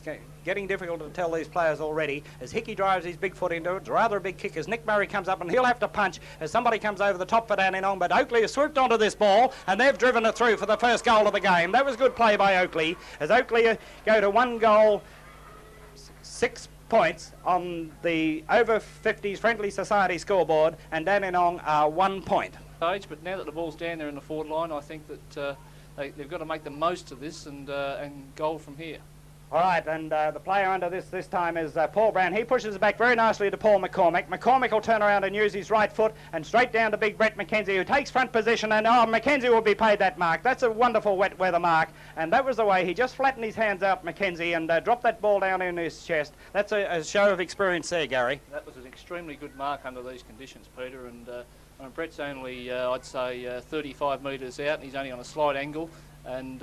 It's getting difficult to tell these players already as Hickey drives his big foot into it. It's rather a big kick as Nick Murray comes up and he'll have to punch as somebody comes over the top for Dandenong, but Oakleigh has swooped onto this ball and they've driven it through for the first goal of the game. That was good play by Oakleigh as Oakleigh go to 1 goal, 6 points on the over 50s Friendly Society scoreboard, and Dandenong are 1 point. But now that the ball's down there in the forward line, I think that they've got to make the most of this and goal from here. All right, and the player under this time is Paul Brown. He pushes it back very nicely to Paul McCormick. McCormick will turn around and use his right foot and straight down to big Brett McKenzie, who takes front position, and McKenzie will be paid that mark. That's a wonderful wet weather mark, and that was the way. He just flattened his hands out, McKenzie, and dropped that ball down in his chest. That's a show of experience there, Gary. That was an extremely good mark under these conditions, Peter, and Brett's only, I'd say, 35 metres out, and he's only on a slight angle. And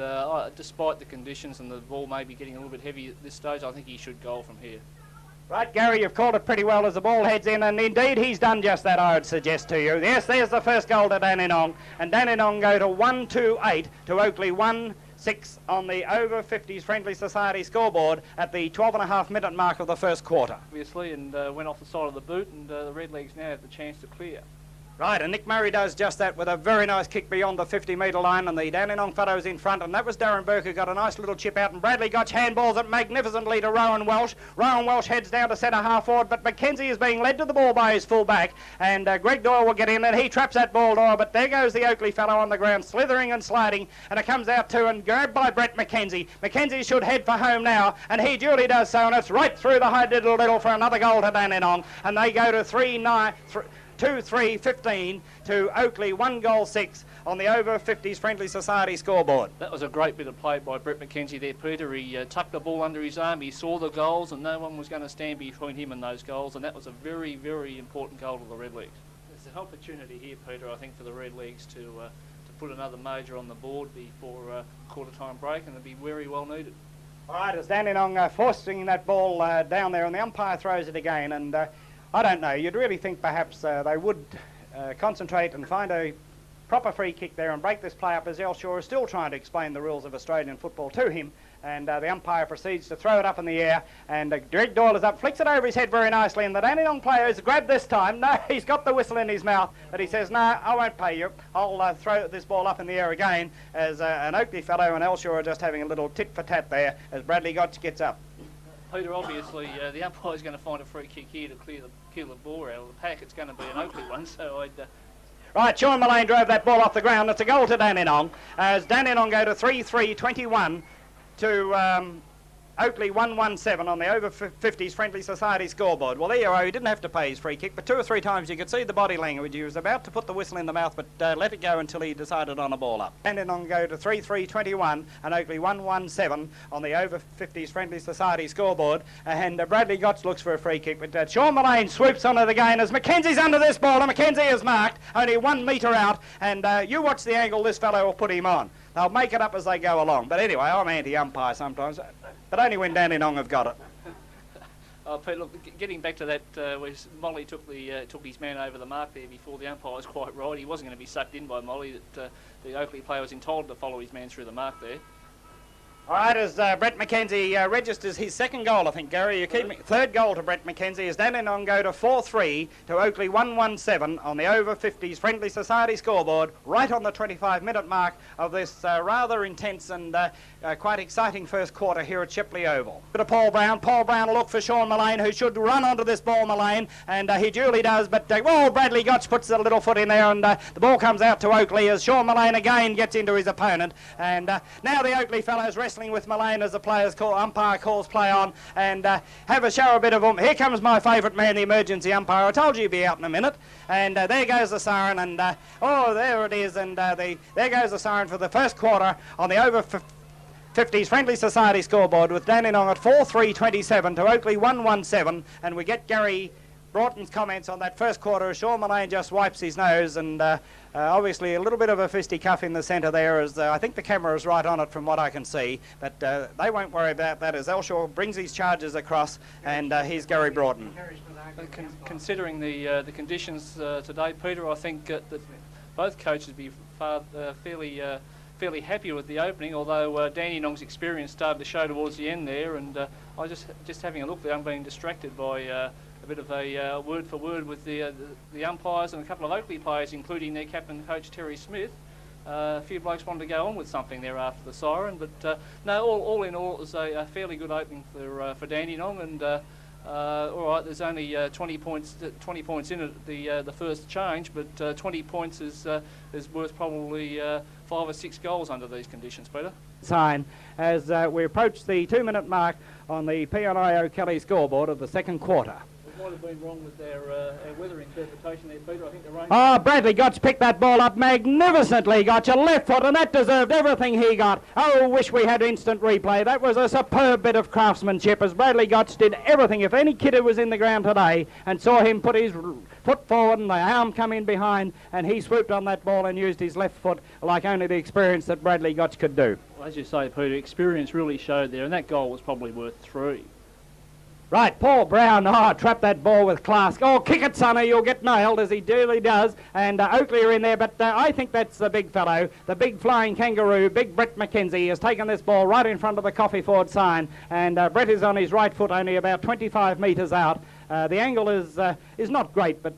despite the conditions and the ball maybe getting a little bit heavy at this stage, I think he should goal from here. Right, Gary, you've called it pretty well as the ball heads in, and indeed he's done just that, I would suggest to you. Yes, there's the first goal to Dandenong, and Dandenong go to 1-2-8 to Oakleigh 1-6 on the over 50s Friendly Society scoreboard at the 12.5-minute mark of the first quarter. Obviously, and went off the side of the boot, and the Redlegs now have the chance to clear. Right, and Nick Murray does just that with a very nice kick beyond the 50-metre line, and the Dandenong fellows in front, and that was Darren Burke who got a nice little chip out, and Bradley Gotch handballs it magnificently to Rowan Welsh. Rowan Welsh heads down to centre half forward, but McKenzie is being led to the ball by his full back, and Greg Doyle will get in, and he traps that ball, Doyle, but there goes the Oakleigh fellow on the ground, slithering and sliding, and it comes out to and grabbed by Brett McKenzie. McKenzie should head for home now, and he duly does so, and it's right through the high diddle for another goal to Dandenong, and they go to 2-3-15 to Oakleigh 1 goal 6 on the over 50s Friendly Society scoreboard. That was a great bit of play by Brett McKenzie there, Peter. He tucked the ball under his arm, he saw the goals, and no one was going to stand between him and those goals, and that was a very, very important goal to the Redlegs. There's an opportunity here, Peter, I think, for the Redlegs to put another major on the board before quarter-time break, and it'll be very well needed. All right, as Dandenong forcing that ball down there, and the umpire throws it again, and I don't know, you'd really think perhaps they would concentrate and find a proper free kick there and break this play up, as Elshaw is still trying to explain the rules of Australian football to him, and the umpire proceeds to throw it up in the air, and Greg Doyle is up, flicks it over his head very nicely, and the Dandenong player is grabbed this time. No, he's got the whistle in his mouth, but he says, no, I won't pay you. I'll throw this ball up in the air again, as an Oakleigh fellow and Elshaw are just having a little tit-for-tat there as Bradley Gotch gets up. Peter, obviously, the umpire's going to find a free kick here to clear the ball out of the pack. It's going to be an Oakleigh one, so I'd... Right, Sean Mullane drove that ball off the ground. It's a goal to Dandenong, as Dandenong go to 3-3-21 to Oakleigh 1-1-7 on the over 50s Friendly Society scoreboard. Well, there you are. He didn't have to pay his free kick, but 2 or 3 times you could see the body language. He was about to put the whistle in the mouth, but let it go until he decided on a ball up. Dandenong go to 3-3-21 and Oakleigh 1-1-7 on the over 50s Friendly Society scoreboard. And Bradley Gotch looks for a free kick, but Sean Mullane swoops onto the gain as McKenzie's under this ball, and McKenzie is marked only 1 metre out, and you watch the angle this fellow will put him on. They'll make it up as they go along. But anyway, I'm anti-umpire sometimes, but only when Dandenong have got it. Pete, look, getting back to that, where Molly took his man over the mark there before the umpire was quite right. He wasn't going to be sucked in by Molly. That the Oakleigh player was entitled to follow his man through the mark there. All right, as Brett McKenzie registers his 2nd goal, I think, Gary, you keep me. 3rd goal to Brett McKenzie as Dandenong go to 4-3 to Oakleigh 1-1-7 on the over 50s Friendly Society scoreboard, right on the 25-minute mark of this rather intense and quite exciting first quarter here at Shipley Oval. Bit of Paul Brown. Paul Brown will look for Sean Mullane, who should run onto this ball, Mullane, and he duly does, but Bradley Gotch puts a little foot in there, and the ball comes out to Oakleigh as Sean Mullane again gets into his opponent, and now the Oakleigh fellows wrestling with Mullane as the umpire calls play on, and have a show a bit of them. Here comes my favourite man, the emergency umpire. I told you he'd be out in a minute, and there goes the siren, and there it is, and there goes the siren for the first quarter on the over 50s Friendly Society scoreboard, with Dandenong at 4-3-27 to Oakleigh 1-1-7, and we get Gary Broughton's comments on that first quarter as Sean Mullane just wipes his nose, and obviously a little bit of a fisticuff in the centre there, as I think the camera is right on it from what I can see, but they won't worry about that as Elshaw brings his charges across, and here's Gary Broughton. Considering the conditions today, Peter, I think that both coaches be fairly fairly happy with the opening, although Dandenong's experience started to show towards the end there, and I was just having a look there. I'm being distracted by a bit of a word for word with the umpires and a couple of Oakleigh players, including their captain coach Terry Smith. A few blokes wanted to go on with something there after the siren, but no, all in all, it was a fairly good opening for Dandenong, and all right, there's only 20 points in it the first change, but 20 points is worth probably 5 or 6 goals under these conditions, Peter. Sign as we approach the 2-minute mark on the P&I Oakleigh scoreboard of the second quarter. Might have been wrong with our weather interpretation there, Peter. I think the rain... Oh, Bradley Gotch picked that ball up magnificently, Gotch, a left foot, and that deserved everything he got. Oh, wish we had instant replay. That was a superb bit of craftsmanship as Bradley Gotch did everything. If any kid who was in the ground today and saw him put his foot forward and the arm come in behind, and he swooped on that ball and used his left foot like only the experience that Bradley Gotch could do. Well, as you say, Peter, experience really showed there, and that goal was probably worth 3. Right, Paul Brown, trapped that ball with class. Oh, kick it, Sonny, you'll get nailed, as he duly does. And Oakleigh are in there, but I think that's the big fellow, the big flying kangaroo, big Brett McKenzie, has taken this ball right in front of the coffee forward sign. And Brett is on his right foot, only about 25 metres out. The angle is not great, but...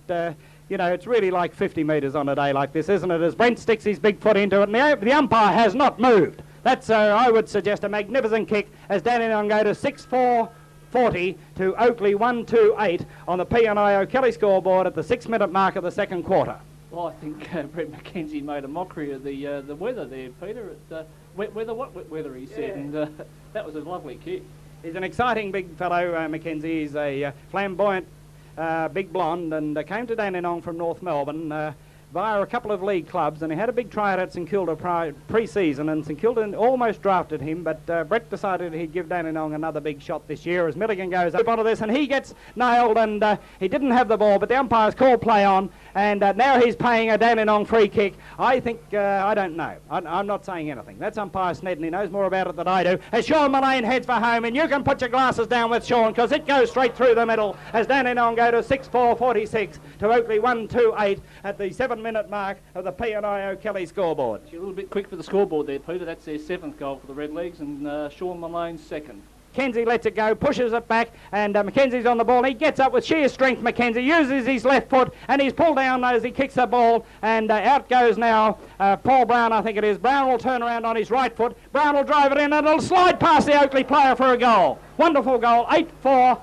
you know, it's really like 50 metres on a day like this, isn't it? As Brent sticks his big foot into it, and the umpire has not moved. That's, I would suggest, a magnificent kick as Dandenong go to 6-4. 40 to Oakleigh 128 on the P&I Oakleigh scoreboard at the 6-minute mark of the second quarter. Well, I think Brett McKenzie made a mockery of the weather there, Peter. Wet weather, he said, and that was a lovely kick. He's an exciting big fellow, Mackenzie. He's a flamboyant big blonde, and came to Dandenong from North Melbourne via a couple of league clubs, and he had a big tryout at St Kilda pre-season, and St Kilda almost drafted him, but Brett decided he'd give Dandenong another big shot this year as Milligan goes up onto this, and he gets nailed, and he didn't have the ball, but the umpires call play on, and now he's paying a Dandenong free kick. I think, I don't know. I'm not saying anything. That's umpire Snedden. He knows more about it than I do. As Sean Mullane heads for home, and you can put your glasses down with Sean, because it goes straight through the middle as Dandenong go to 6-4-46 to Oakleigh 128 at the 7-minute mark of the P&I Oakleigh scoreboard. You're a little bit quick for the scoreboard there, Peter. That's their 7th goal for the Redlegs, and Sean Mullane's 2nd. Mackenzie lets it go, pushes it back, and Mackenzie's on the ball. He gets up with sheer strength, Mackenzie, uses his left foot, and he's pulled down as he kicks the ball, and out goes now Paul Brown, I think it is. Brown will turn around on his right foot. Brown will drive it in, and it'll slide past the Oakleigh player for a goal. Wonderful goal, 8-4-52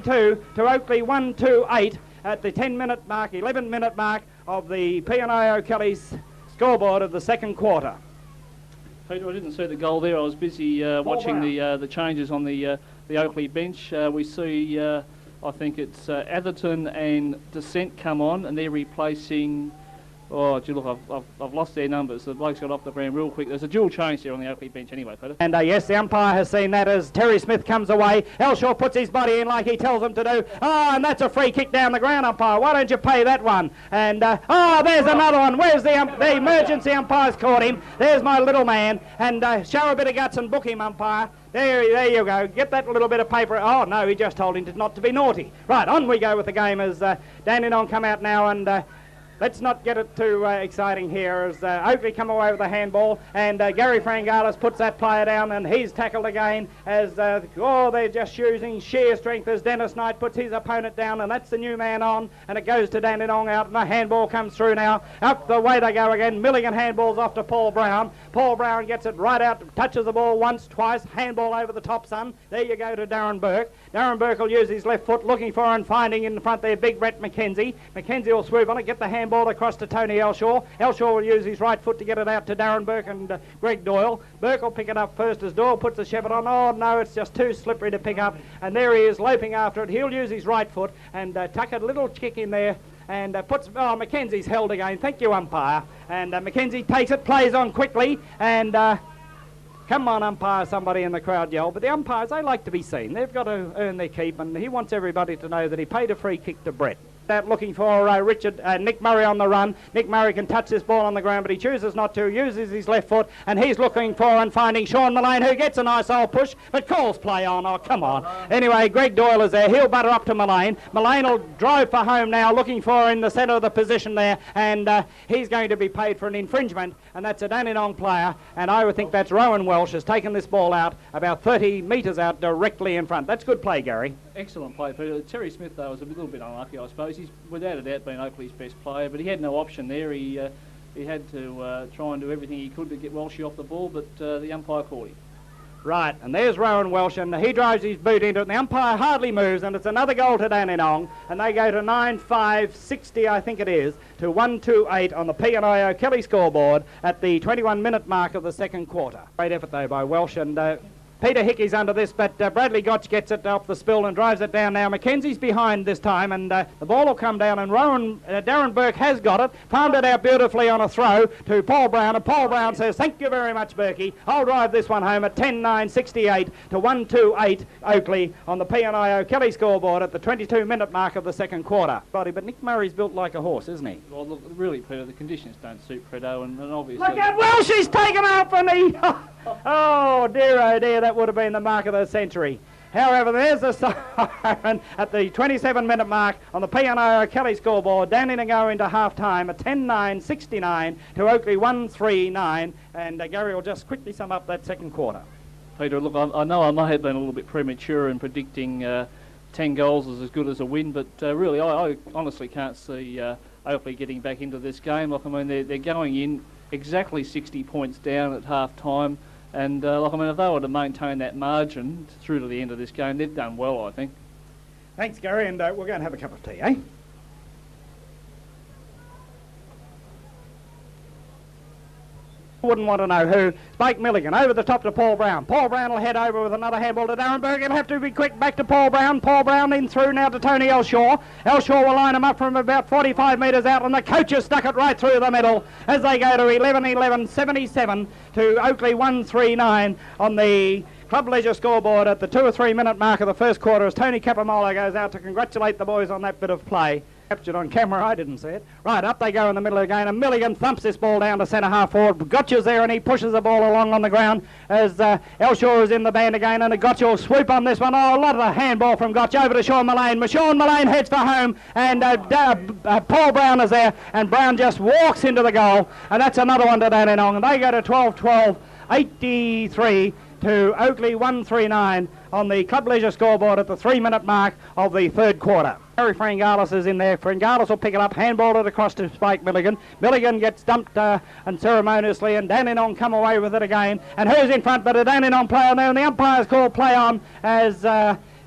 to Oakleigh 128 at the 10-minute mark, 11-minute mark of the P&I Oakleigh's scoreboard of the second quarter. Peter, I didn't see the goal there. I was busy watching the changes on the Oakleigh bench. We see, I think it's Atherton and Descent come on, and they're replacing... Oh, gee, look, I've lost their numbers. The blokes got off the ground real quick. There's a dual change there on the Oakleigh bench anyway, Peter. And yes, the umpire has seen that as Terry Smith comes away. Elshaw puts his body in like he tells him to do. Oh, and that's a free kick down the ground, umpire. Why don't you pay that one? And, there's another one. Where's the emergency umpire's caught him. There's my little man. And show a bit of guts and book him, umpire. There you go. Get that little bit of paper. Oh, no, he just told him not to be naughty. Right, on we go with the game as Dandenong come out now, and... let's not get it too exciting here as Oakleigh come away with the handball, and Gary Frangalis puts that player down, and he's tackled again as, they're just using sheer strength as Dennis Knight puts his opponent down, and that's the new man on, and it goes to Dandenong out, and the handball comes through now. Up the way they go again. Milligan handballs off to Paul Brown. Paul Brown gets it right out, touches the ball once, twice, handball over the top, son. There you go to Darren Burke. Darren Burke will use his left foot, looking for and finding in front there big Brett McKenzie. McKenzie will swoop on it, get the handball across to Tony Elshaw. Elshaw will use his right foot to get it out to Darren Burke and Greg Doyle. Burke will pick it up first as Doyle puts the shepherd on. Oh no, it's just too slippery to pick up, and there he is loping after it. He'll use his right foot and tuck a little kick in there and puts... Oh, Mackenzie's held again. Thank you, umpire. And Mackenzie takes it, plays on quickly, and... come on, umpire, somebody in the crowd yell. But the umpires, they like to be seen. They've got to earn their keep, and he wants everybody to know that he paid a free kick to Brett. Out looking for Nick Murray on the run. Nick Murray can touch this ball on the ground, but he chooses not to, uses his left foot, and he's looking for and finding Sean Mullane, who gets a nice old push, but calls play on. Oh, come on. Anyway, Greg Doyle is there. He'll butter up to Mullane. Mullane will drive for home now, looking for in the centre of the position there, and he's going to be paid for an infringement, and that's a Dandenong player, and I would think that's Rowan Welsh has taken this ball out about 30 metres out directly in front. That's good play, Gary. Excellent play, Peter. Terry Smith, though, was a little bit unlucky, I suppose. He's without a doubt been Oakleigh's best player, but he had no option there. He had to try and do everything he could to get Welshie off the ball, but the umpire caught him. Right, and there's Rowan Welsh, and he drives his boot into it, and the umpire hardly moves, and it's another goal to Dandenong, and they go to 9-5-60, I think it is, to 1-2-8 on the P&I O'Kelly scoreboard at the 21-minute mark of the second quarter. Great effort, though, by Welsh, and Peter Hickey's under this, but Bradley Gotch gets it off the spill and drives it down now. Mackenzie's behind this time, and the ball will come down, and Darren Burke has got it, palmed it out beautifully on a throw to Paul Brown, and Paul Brown says, thank you very much, Berkey. I'll drive this one home at 10-9-68 to 1-2-8 Oakleigh on the P&I O'Kelly scoreboard at the 22-minute mark of the second quarter. But Nick Murray's built like a horse, isn't he? Well, look, really, Peter, the conditions don't suit Fredo, and obviously... Look out, Welsh, he's taken up, and he... oh dear, that would have been the mark of the century. However, there's the siren at the 27-minute mark on the P&I O'Kelly scoreboard. Dandenong go into half-time at 10-9-69 to Oakleigh 1-3-9, and Gary will just quickly sum up that second quarter. Peter, look, I know I may have been a little bit premature in predicting 10 goals is as good as a win, but really I honestly can't see Oakleigh getting back into this game. Like, I mean, they're going in exactly 60 points down at half-time. And, if they were to maintain that margin through to the end of this game, they've done well, I think. Thanks, Gary, and we're going to have a cup of tea, eh? Wouldn't want to know who. Spike Milligan over the top to Paul Brown. Paul Brown will head over with another handball to Darren Berg. It'll have to be quick back to Paul Brown. Paul Brown in through now to Tony Elshaw. Elshaw will line him up from about 45 metres out, and the coaches stuck it right through the middle as they go to 11-11-77 to Oakleigh 1-3-9 on the Club Leisure scoreboard at the 2 or 3 minute mark of the first quarter as Tony Capomola goes out to congratulate the boys on that bit of play. Captured on camera, I didn't see it. Right, up they go in the middle of the game, and Milligan thumps this ball down to centre half forward. Gotcha's there, and he pushes the ball along on the ground as Elshaw is in the band again, and a Gotcha will swoop on this one. Oh, a lot of the handball from Gotcha over to Sean Mullane. Sean Mullane heads for home, and Paul Brown is there, and Brown just walks into the goal, and that's another one to Dandenong, and they go to 12-12, 83 to Oakleigh 1-3-9 on the Club Leisure scoreboard at the 3 minute mark of the third quarter. Harry Frangalis is in there. Frangalis will pick it up, handball it across to Spike Milligan. Milligan gets dumped unceremoniously, and Dandenong come away with it again. And who's in front but a Dandenong player there, and the umpire's called play on as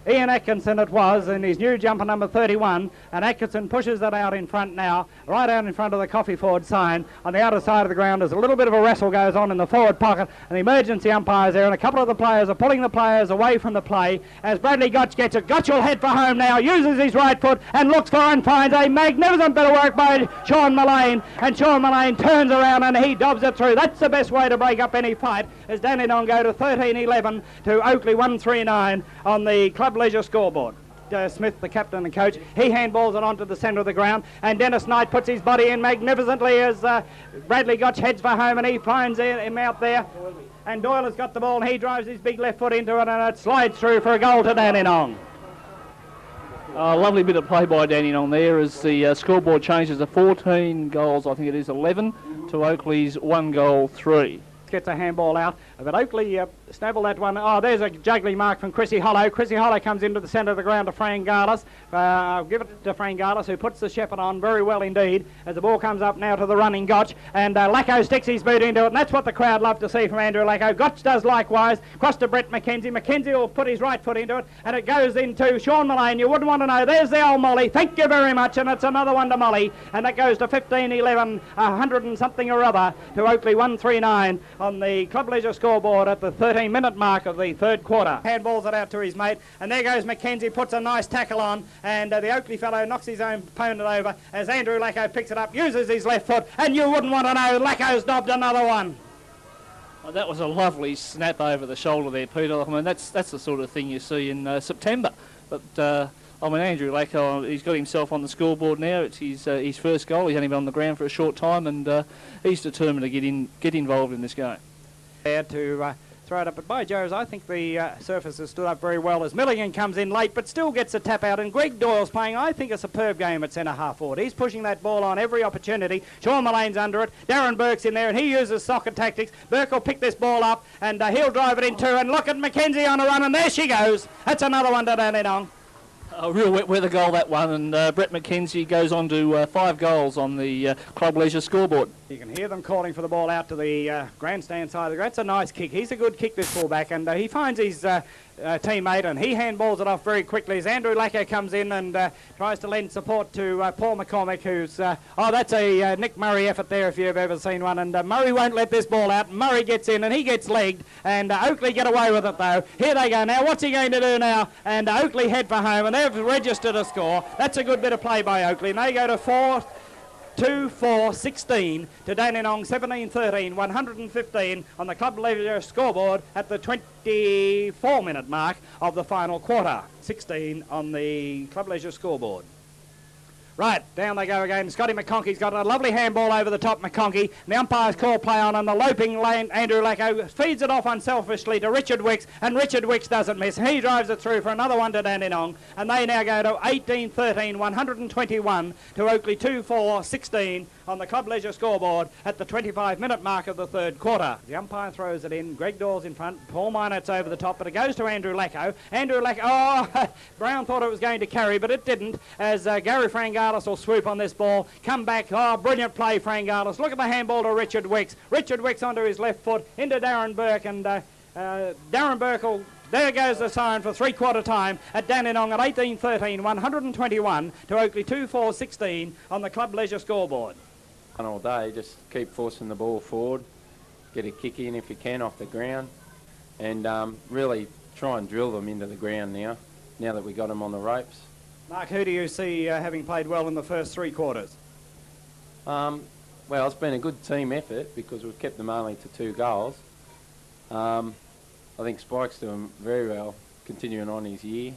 Ian Atkinson it was in his new jumper number 31, and Atkinson pushes it out in front now, right out in front of the Coffee Ford sign on the outer side of the ground as a little bit of a wrestle goes on in the forward pocket, and the emergency umpire's there, and a couple of the players are pulling the players away from the play as Bradley Gotch gets it. Gotch will head for home now, uses his right foot and looks for and finds a magnificent bit of work by Sean Mullane, and Sean Mullane turns around and he dobs it through. That's the best way to break up any fight as Dandenong go to 13-11 to Oakleigh 1-3-9 on the Club Leisure scoreboard. Smith, the captain and coach, he handballs it onto the centre of the ground, and Dennis Knight puts his body in magnificently as Bradley Gotch heads for home, and he finds him out there, and Doyle has got the ball, and he drives his big left foot into it, and it slides through for a goal to Dandenong. A lovely bit of play by Dandenong there as the scoreboard changes to 14 goals, I think it is 11, to Oakleigh's 1 goal 3. Gets a handball out, but Oakleigh snabble that one. Oh, there's a juggling mark from Chrissy Hollow. Chrissy Hollow comes into the centre of the ground to Frangalis. I'll give it to Frangalis, who puts the shepherd on very well indeed as the ball comes up now to the running Gotch, and Lacko sticks his boot into it, and that's what the crowd love to see from Andrew Lacko. Gotch does likewise. Cross to Brett Mackenzie. Mackenzie will put his right foot into it, and it goes into Sean Mullane. You wouldn't want to know. There's the old Molly. Thank you very much, and it's another one to Molly, and that goes to 15-11, 100 and something or other to Oakleigh 1-3-9 on the Club Leisure scoreboard at the 13-minute mark of the third quarter. Handballs it out to his mate, and there goes Mackenzie, puts a nice tackle on, and the Oakleigh fellow knocks his own opponent over as Andrew Lacko picks it up, uses his left foot, and you wouldn't want to know, Lacko's dobbed another one. Oh, that was a lovely snap over the shoulder there, Peter. I mean, that's the sort of thing you see in September. But I mean, Andrew Lacko, he's got himself on the scoreboard now. It's his first goal. He's only been on the ground for a short time, and he's determined to get involved in this game. There to throw it up, but by Joe's, I think the surface has stood up very well as Milligan comes in late, but still gets a tap out, and Greg Doyle's playing, I think, a superb game at centre half forward. He's pushing that ball on every opportunity. Sean Mullane's under it. Darren Burke's in there, and he uses soccer tactics. Burke will pick this ball up, and he'll drive it in two, and look at Mackenzie on a run, and there she goes. That's another one to Dandenong. A real wet weather goal, that one, and Brett McKenzie goes on to 5 goals on the Club Leisure scoreboard. You can hear them calling for the ball out to the grandstand side of the ground. That's a nice kick. He's a good kick, this fullback, and he finds his teammate, and he handballs it off very quickly as Andrew Lacko comes in and tries to lend support to Paul McCormick, who's, that's a Nick Murray effort there if you've ever seen one, and Murray won't let this ball out. Murray gets in and he gets legged, and Oakleigh get away with it though. Here they go now. What's he going to do now? And Oakleigh head for home, and they've registered a score. That's a good bit of play by Oakleigh, and they go to 4-2-4-16 to Dandenong 17-13, 115 on the Club Leisure scoreboard at the 24-minute mark of the final quarter. 16 on the Club Leisure scoreboard. Right, down they go again. Scotty McConkey's got a lovely handball over the top, McConkey. And the umpire's call play on, and the loping lane, Andrew Lacko feeds it off unselfishly to Richard Wicks, and Richard Wicks doesn't miss. He drives it through for another one to Dandenong, and they now go to 18-13, 121 to Oakleigh 2-4-16 on the Club Leisure scoreboard at the 25-minute mark of the third quarter. The umpire throws it in. Greg Dawes in front. Paul Minot's over the top, but it goes to Andrew Lacko. Andrew Lacko, Brown thought it was going to carry, but it didn't, as Gary Frangalis will swoop on this ball. Come back. Brilliant play, Frangalis. Look at the handball to Richard Wicks. Richard Wicks onto his left foot, into Darren Burke, and Darren Burke will... There goes the siren for three-quarter time at Dandenong at 18-13, 121 to Oakleigh 2-4-16 on the Club Leisure scoreboard. All day, just keep forcing the ball forward, get a kick in if you can off the ground, and really try and drill them into the ground now that we got them on the ropes. Mark, who do you see having played well in the first 3 quarters? Well, it's been a good team effort because we've kept them only to 2 goals. I think Spike's doing very well, continuing on his year,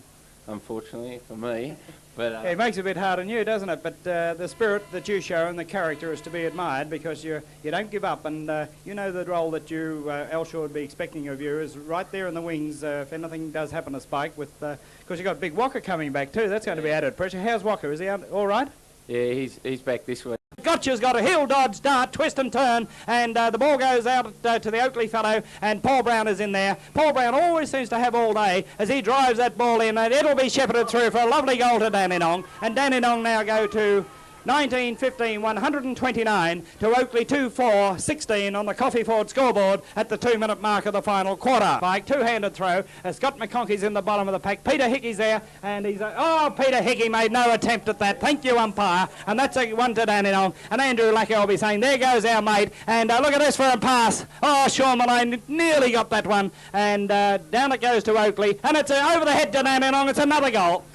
unfortunately for me. But it makes it a bit hard on you, doesn't it? But the spirit that you show and the character is to be admired, because you don't give up, and you know the role that you, Elshaw, would be expecting of you is right there in the wings if anything does happen to Spike, with because you've got Big Walker coming back too. That's going to be added pressure. How's Walker? Is he out, all right? Yeah, he's back this week. Gotcha's got a heel dodge, dart, twist and turn, and the ball goes out to the Oakleigh fellow, and Paul Brown is in there. Paul Brown always seems to have all day as he drives that ball in, and it'll be shepherded through for a lovely goal to Dandenong, and Dandenong now go to 19-15, 129 to Oakleigh 2-4-16 on the Coffee Ford scoreboard at the 2-minute mark of the final quarter. By two-handed throw, Scott McConkey's in the bottom of the pack. Peter Hickey's there, and he's Peter Hickey made no attempt at that. Thank you, umpire. And that's a one to Dandenong. And Andrew Lacko will be saying, there goes our mate. And look at this for a pass. Sean Malone nearly got that one. And down it goes to Oakleigh. And it's over the head to Dandenong. It's another goal.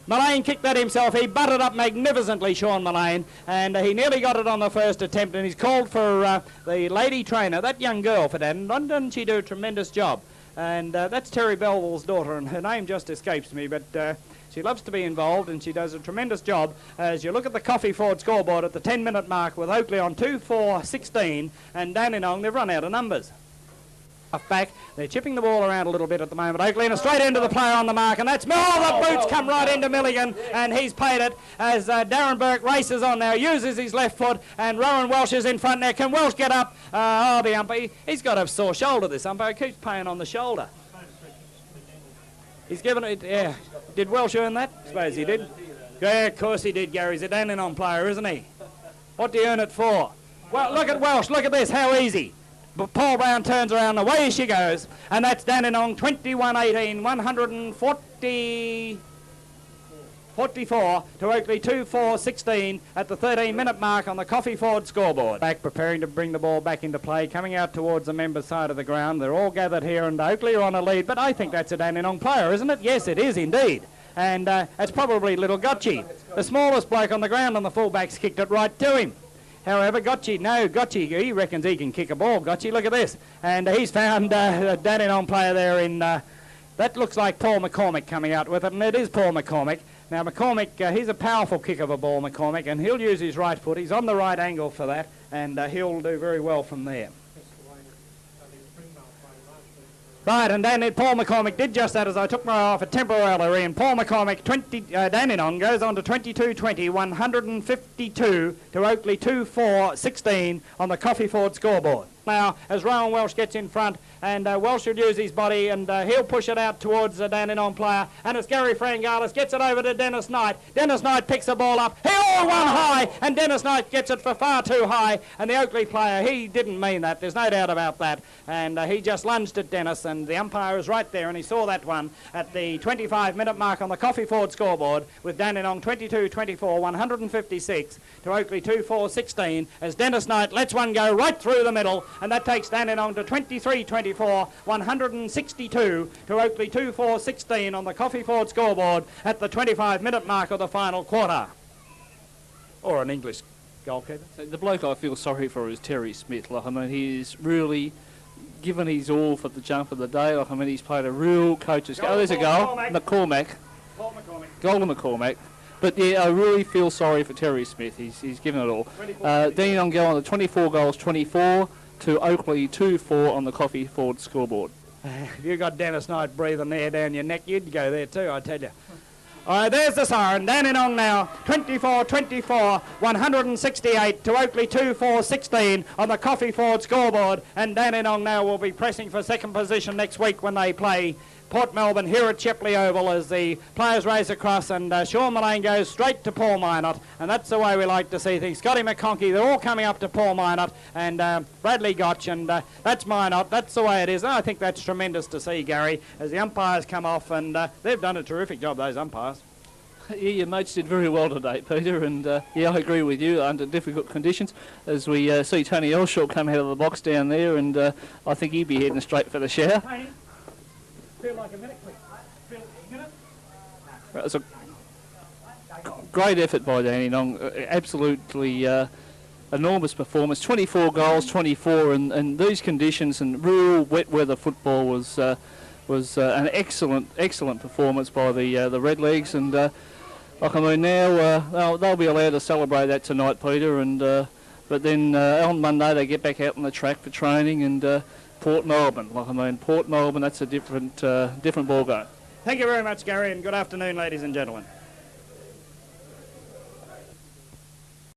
Mullane kicked that himself. He butted up magnificently, Sean Mullane, and he nearly got it on the first attempt, and he's called for the lady trainer, that young girl for Dandenong. Doesn't she do a tremendous job? And that's Terry Bellwell's daughter, and her name just escapes me, but she loves to be involved, and she does a tremendous job. As you look at the Coffee Ford scoreboard at the 10-minute mark with Oakleigh on 2-4-16, and Dandenong, they've run out of numbers. Back. They're chipping the ball around a little bit at the moment. Oakleigh, and a straight into the player on the mark, and that's the boots come right into Milligan, and he's paid it as Darren Burke races on now, uses his left foot, and Rowan Welsh is in front now. Can Welsh get up? The umpire, he's got a sore shoulder, this umpire. He keeps paying on the shoulder. He's given it, yeah. Did Welsh earn that? I suppose he did. Yeah, of course he did, Gary. He's a Dandenong player, isn't he? What do you earn it for? Well, look at Welsh. Look at this. How easy. But Paul Brown turns around, away she goes, and that's Dandenong 21-18, 144 to Oakleigh 2-4-16 at the 13-minute mark on the Coffee Ford scoreboard. Back preparing to bring the ball back into play, coming out towards the members' side of the ground. They're all gathered here, and Oakleigh are on a lead, but I think that's a Dandenong player, isn't it? Yes, it is indeed. And it's probably little Gotchi. The smallest bloke on the ground on the fullbacks kicked it right to him. However, Gotchi, he reckons he can kick a ball. Gotchi, look at this. And he's found a Dandenong player there in, that looks like Paul McCormick coming out with it, and it is Paul McCormick. Now McCormick, he's a powerful kick of a ball, McCormick, and he'll use his right foot. He's on the right angle for that, and he'll do very well from there. Right, and then Paul McCormick did just that as I took my eye off it temporarily, and Paul McCormick, Dandenong, goes on to 22-20, 152 to Oakleigh 2-4-16 on the Coffee-Ford scoreboard. Now, as Rowan Welsh gets in front, and Welsh will use his body, and he'll push it out towards the Dandenong player, and it's Gary Frangalis gets it over to Dennis Knight. Dennis Knight picks the ball up, he all one high, and Dennis Knight gets it for far too high, and the Oakleigh player, he didn't mean that, there's no doubt about that, and he just lunged at Dennis, and the umpire is right there, and he saw that one at the 25-minute mark on the Coffee-Ford scoreboard, with Dandenong 22-24, 156 to Oakleigh 2-4-16, as Dennis Knight lets one go right through the middle, and that takes Dandenong to 23-24, 162 to Oakleigh 2-4-16 on the Coffee-Ford scoreboard at the 25-minute mark of the final quarter. Or an English goalkeeper. So the bloke I feel sorry for is Terry Smith. Like, I mean, he's really given his all for the jump of the day. Like, I mean, he's played a real coach's game. Oh, there's a goal. McCormack. Goal to McCormack. But yeah, I really feel sorry for Terry Smith. He's given it all. Dandenong go on the 24 goals, 24 to Oakleigh 2-4 on the Coffee-Ford scoreboard. If you got Dennis Knight breathing there down your neck, you'd go there too, I tell you. All right, there's the siren. Dandenong now, 24-24, 168 to Oakleigh 2-4-16 on the Coffee-Ford scoreboard, and Dandenong now will be pressing for second position next week when they play Port Melbourne here at Chepley Oval as the players race across, and Sean Mullane goes straight to Paul Minot, and that's the way we like to see things. Scotty McConkey, they're all coming up to Paul Minot, and Bradley Gotch, and that's Minot. That's the way it is, and I think that's tremendous to see, Gary, as the umpires come off, and they've done a terrific job, those umpires. Yeah, your mates did very well today, Peter, and yeah, I agree with you, under difficult conditions, as we see Tony Elshaw come out of the box down there, and I think he'd be heading straight for the shower. Feel like a minute, please. It was a great effort by Dandenong, absolutely enormous performance, 24 goals, 24, and these conditions and real wet weather football was an excellent performance by the Redlegs, and like I mean now they'll be allowed to celebrate that tonight, Peter, and but then on Monday they get back out on the track for training, and Port Melbourne, like I mean, Port Melbourne, that's a different ball game. Thank you very much, Gary, and good afternoon, ladies and gentlemen.